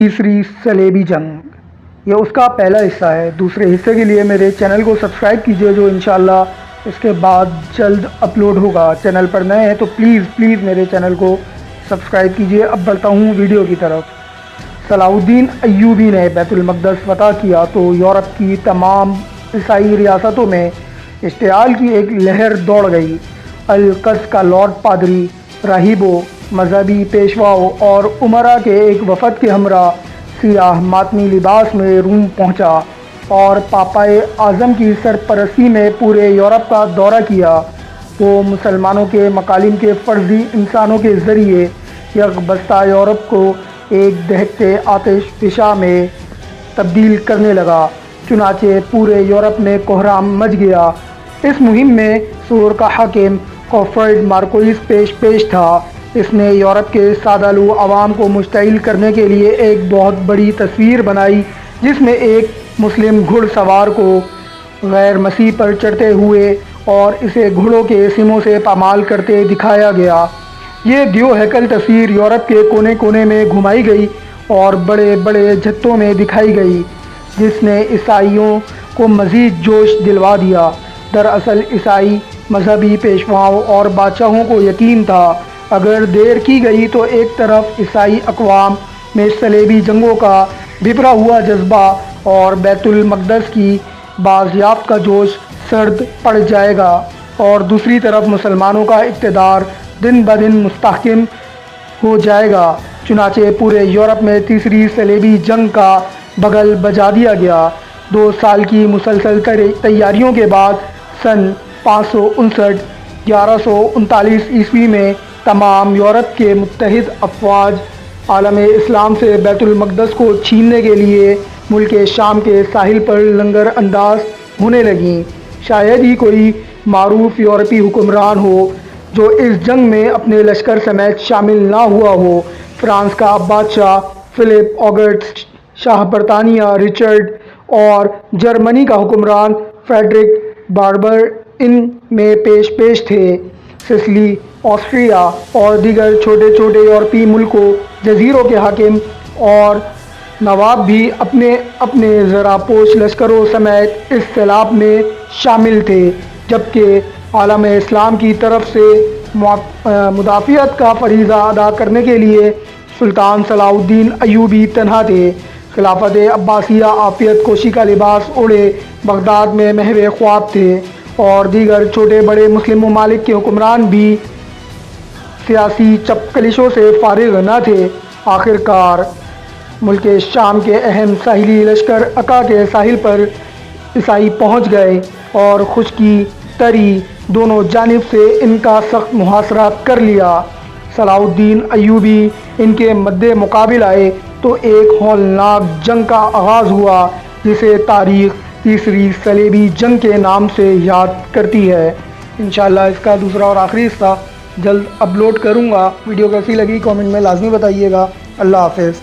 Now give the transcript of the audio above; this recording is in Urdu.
تیسری صلیبی جنگ، یہ اس کا پہلا حصہ ہے۔ دوسرے حصے کے لیے میرے چینل کو سبسکرائب کیجئے، جو انشاءاللہ اس کے بعد جلد اپلوڈ ہوگا۔ چینل پر نئے ہیں تو پلیز میرے چینل کو سبسکرائب کیجئے۔ اب بڑھتا ہوں ویڈیو کی طرف۔ صلاح الدین ایوبی نے بیت المقدس فتح کیا تو یورپ کی تمام عیسائی ریاستوں میں اشتعال کی ایک لہر دوڑ گئی۔ القدس کا لارڈ پادری، راہبوں، مذہبی پیشواؤں اور امراء کے ایک وفد کے ہمراہ سیاہ ماتمی لباس میں روم پہنچا اور پاپائے اعظم کی سرپرستی میں پورے یورپ کا دورہ کیا۔ وہ مسلمانوں کے مکالم کے فرضی انسانوں کے ذریعے یک بستہ یورپ کو ایک دہتے آتش فشاں میں تبدیل کرنے لگا، چنانچہ پورے یورپ میں کوہرام مچ گیا۔ اس مہم میں سور کا حاکم کوفرڈ مارکوئس پیش تھا۔ اس نے یورپ کے سادہ لوح عوام کو مشتعل کرنے کے لیے ایک بہت بڑی تصویر بنائی، جس میں ایک مسلم گھڑ سوار کو غیر مسیح پر چڑھتے ہوئے اور اسے گھوڑوں کے سموں سے پامال کرتے دکھایا گیا۔ یہ دیو ہیکل تصویر یورپ کے کونے کونے میں گھمائی گئی اور بڑے بڑے جھتوں میں دکھائی گئی، جس نے عیسائیوں کو مزید جوش دلوا دیا۔ دراصل عیسائی مذہبی پیشواؤں اور بادشاہوں کو یقین تھا، اگر دیر کی گئی تو ایک طرف عیسائی اقوام میں صلیبی جنگوں کا بھرا ہوا جذبہ اور بیت المقدس کی بازیافت کا جوش سرد پڑ جائے گا، اور دوسری طرف مسلمانوں کا اقتدار دن بدن مستحکم ہو جائے گا۔ چنانچہ پورے یورپ میں تیسری صلیبی جنگ کا بگل بجا دیا گیا۔ 2 سال کی مسلسل تیاریوں کے بعد سن 559 1139 عیسوی میں تمام یورپ کے متحد افواج عالم اسلام سے بیت المقدس کو چھیننے کے لیے ملک شام کے ساحل پر لنگر انداز ہونے لگیں۔ شاید ہی کوئی معروف یورپی حکمران ہو جو اس جنگ میں اپنے لشکر سمیت شامل نہ ہوا ہو۔ فرانس کا بادشاہ فلپ آگسٹ، شاہ برطانیہ رچرڈ اور جرمنی کا حکمران فریڈرک باربر ان میں پیش تھے۔ سسلی، آسٹریا اور دیگر چھوٹے چھوٹے یورپی ملکوں، جزیروں کے حاکم اور نواب بھی اپنے اپنے زرہپوش لشکروں سمیت اس سیلاب میں شامل تھے، جبکہ عالم اسلام کی طرف سے مدافعت کا فریضہ ادا کرنے کے لیے سلطان صلاح الدین ایوبی تنہا تھے۔ خلافت عباسیہ عافیت کوشی کا لباس اوڑھے بغداد میں محو خواب تھے، اور دیگر چھوٹے بڑے مسلم ممالک کے حکمران بھی سیاسی چپکلشوں سے فارغ نہ تھے۔ آخر کار ملک شام کے اہم ساحلی لشکر عقا کے ساحل پر عیسائی پہنچ گئے اور خشکی تری دونوں جانب سے ان کا سخت محاصرہ کر لیا۔ صلاح الدین ایوبی ان کے مد مقابل آئے تو ایک ہولناک جنگ کا آغاز ہوا، جسے تاریخ تیسری صلیبی جنگ کے نام سے یاد کرتی ہے۔ انشاءاللہ اس کا دوسرا اور آخری حصہ جلد اپلوڈ کروں گا۔ ویڈیو کیسی لگی کامنٹ میں لازمی بتائیے گا۔ اللہ حافظ۔